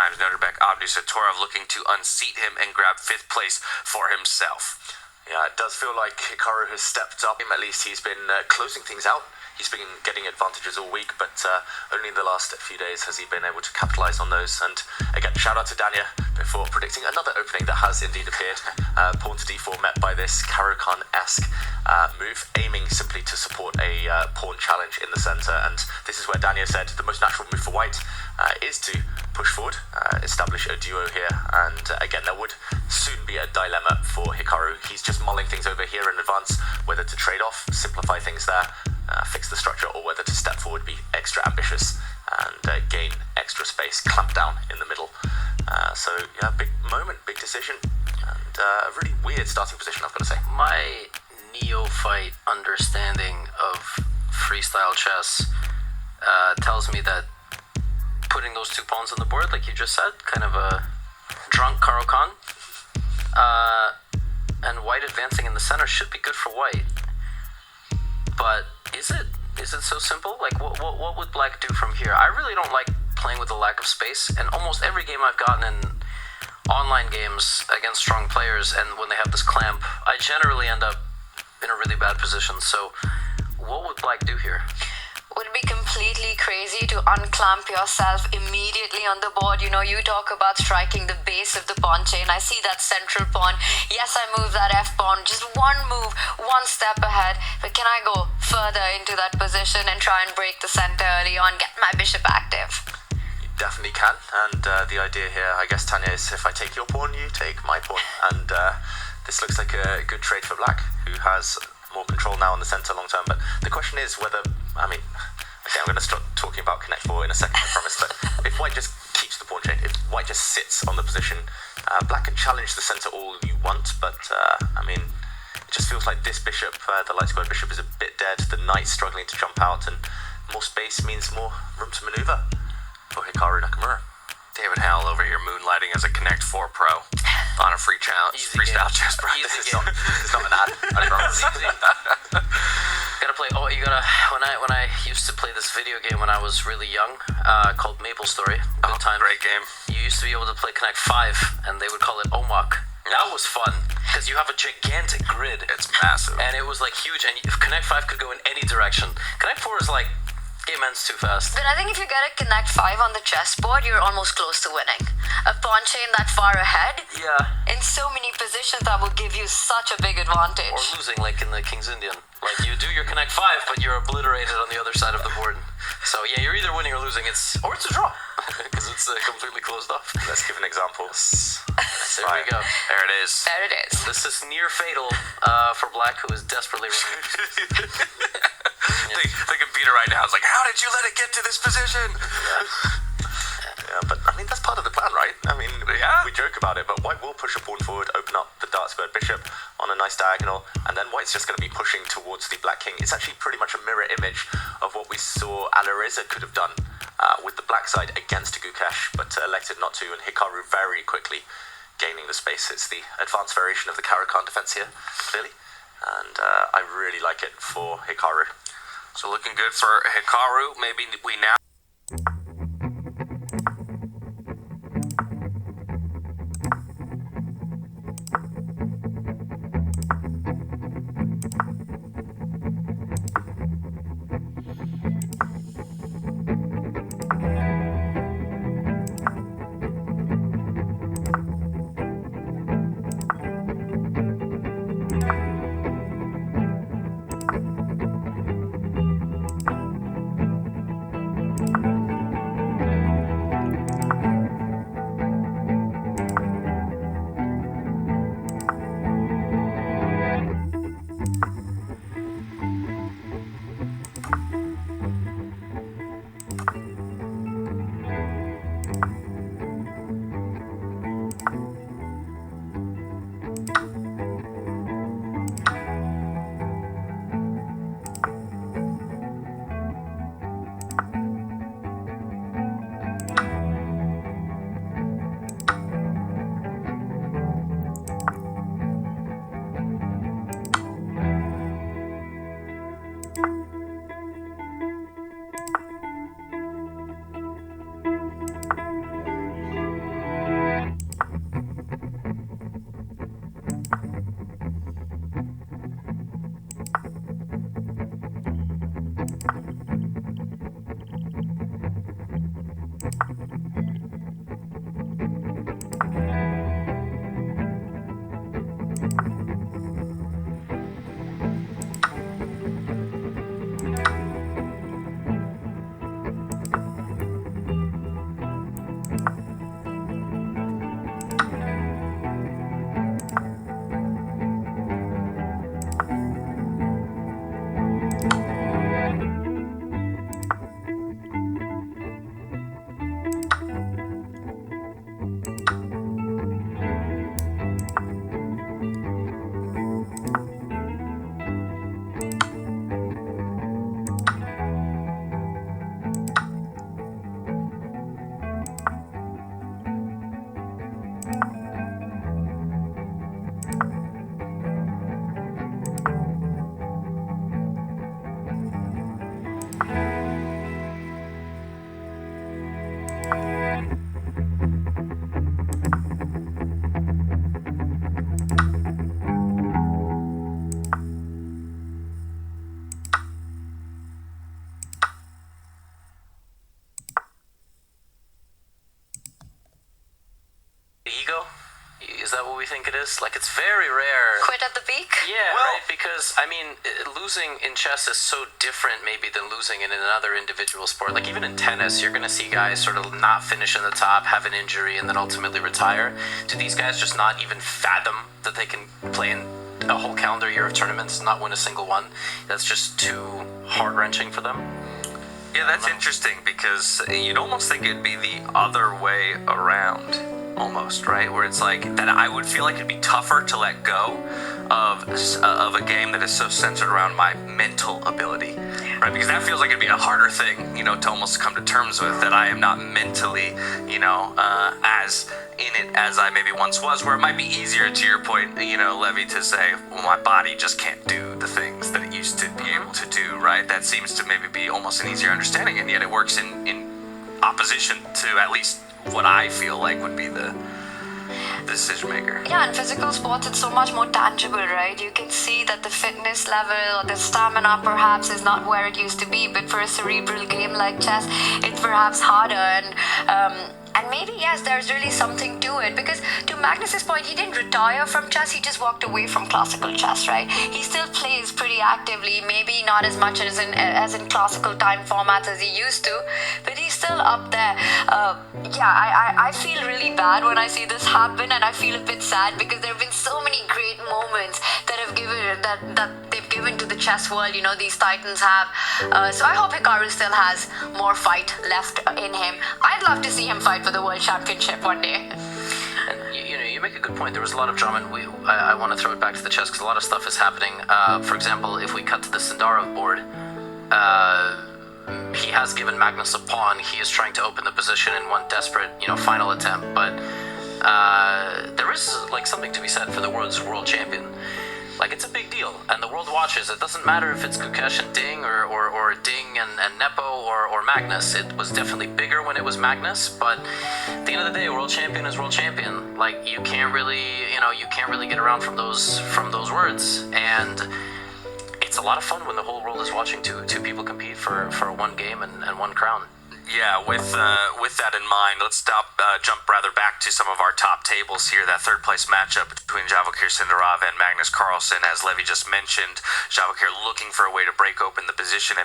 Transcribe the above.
times. Nodirbek Abdusattorov looking to unseat him and grab 5th place for himself. Yeah, it does feel like Hikaru has stepped up. At least he's been closing things out. He's been getting advantages all week, but only in the last few days has he been able to capitalize on those. And again, shout out to Dania before predicting another opening that has indeed appeared. Pawn to d4 met by this Caro-Kann-esque move, aiming simply to support a pawn challenge in the center. And this is where Dania said the most natural move for white is to push forward, establish a duo here. And again, there would soon be a dilemma for Hikaru. He's just mulling things over here in advance, whether to trade off, simplify things there, fix the structure, or whether to step forward, be extra ambitious, and gain extra space, clamp down in the middle. So yeah, big moment, big decision, and a really weird starting position, I've got to say. My neophyte understanding of freestyle chess tells me that putting those 2 pawns on the board, like you just said, kind of a drunk Caro-Kann, and white advancing in the center should be good for white. But is it so simple? Like, what would black do from here? I really don't like playing with a lack of space, and almost every game I've gotten in online games against strong players, and when they have this clamp, I generally end up in a really bad position. So what would black do here? Would be completely crazy to unclamp yourself immediately on the board. You know, you talk about striking the base of the pawn chain. I see that central pawn. Yes, I move that F pawn, just one move, one step ahead. But can I go further into that position and try and break the center early on, get my bishop active? You definitely can. And the idea here, I guess, Tanya, is if I take your pawn, you take my pawn. And this looks like a good trade for black, who has more control now in the center long term. But the question is whether, okay, I'm going to start talking about Connect 4 in a second, I promise, but if white just keeps the pawn chain, if white just sits on the position, black can challenge the center all you want, but it just feels like this bishop, the light squared bishop, is a bit dead. The knight's struggling to jump out, and more space means more room to maneuver for Hikaru Nakamura. David Howell over here moonlighting as a Connect 4 pro on a free challenge, freestyle chess practice. It's not an ad, I promise. Gotta play. Oh, you gotta. When I used to play this video game when I was really young, called Maple Story. Good time. Great game. You used to be able to play Connect 5, and they would call it Omak. That was fun because you have a gigantic grid. It's massive, and it was like huge. And Connect 5 could go in any direction. Connect 4 is like, game ends too fast. But I think if you get a Connect 5 on the chessboard, you're almost close to winning. A pawn chain that far ahead, in so many positions, that will give you such a big advantage. Or losing, like in the King's Indian. Like, you do your Connect 5, but you're obliterated on the other side of the board. So yeah, you're either winning or losing. Or it's a draw, because it's completely closed off. Let's give an example. There we go. There it is. There it is. This is near fatal for black, who is desperately running. The computer right now is like, how did you let it get to this position? Yeah, but that's part of the plan, right? We joke about it, but white will push a pawn forward, open up the dark squared bishop on a nice diagonal, and then white's just going to be pushing towards the black king. It's actually pretty much a mirror image of what we saw Alireza could have done with the black side against Gukesh, but elected not to, and Hikaru very quickly gaining the space. It's the advanced variation of the Caro-Kann defense here, clearly, and I really like it for Hikaru. So looking good for Hikaru. Maybe we now... Is that what we think it is? Like, it's very rare. Quit at the peak? Yeah, right? Because, I mean, losing in chess is so different maybe than losing in another individual sport. Like, even in tennis, you're going to see guys sort of not finish in the top, have an injury, and then ultimately retire. Do these guys just not even fathom that they can play in a whole calendar year of tournaments and not win a single one? That's just too heart-wrenching for them? Yeah, that's interesting, because you'd almost think it'd be the other way around, almost, right? Where it's like that I would feel like it'd be tougher to let go of a game that is so centered around my mental ability, right? Because that feels like it'd be a harder thing, to almost come to terms with, that I am not mentally, as in it as I maybe once was, where it might be easier, to your point, Levy, to say, well, my body just can't do the things that it used to be able to do, right? That seems to maybe be almost an easier understanding, and yet it works in opposition to at least what I feel like would be the decision maker. Yeah, in physical sports, it's so much more tangible, right? You can see that the fitness level or the stamina perhaps is not where it used to be, but for a cerebral game like chess, it's perhaps harder. And maybe, yes, there's really something to it, because to Magnus's point, he didn't retire from chess, he just walked away from classical chess, right? He still plays pretty actively, maybe not as much as in classical time formats as he used to, but he's still up there. I feel really bad when I see this happen, and I feel a bit sad, because there have been so many great moments that they've given to the chess world, these titans have. So I hope Hikaru still has more fight left in him. I'd love to see him fight for the World Championship one day. And you make a good point. There was a lot of drama, and I want to throw it back to the chess, because a lot of stuff is happening. For example, if we cut to the Sindarov board, he has given Magnus a pawn. He is trying to open the position in one desperate, final attempt. But there is something to be said for the world's world champion. Like, it's a big deal, and the world watches. It doesn't matter if it's Gukesh and Ding, or Ding and Nepo, or Magnus. It was definitely bigger when it was Magnus, but at the end of the day, world champion is world champion. Like, you can't really get around from those words, and it's a lot of fun when the whole world is watching two people compete for one game and one crown. Yeah, with that in mind, let's jump rather back to some of our top tables here. That third place matchup between Javokir Sindarov and Magnus Carlsen, as Levy just mentioned. Javokir looking for a way to break open the position, and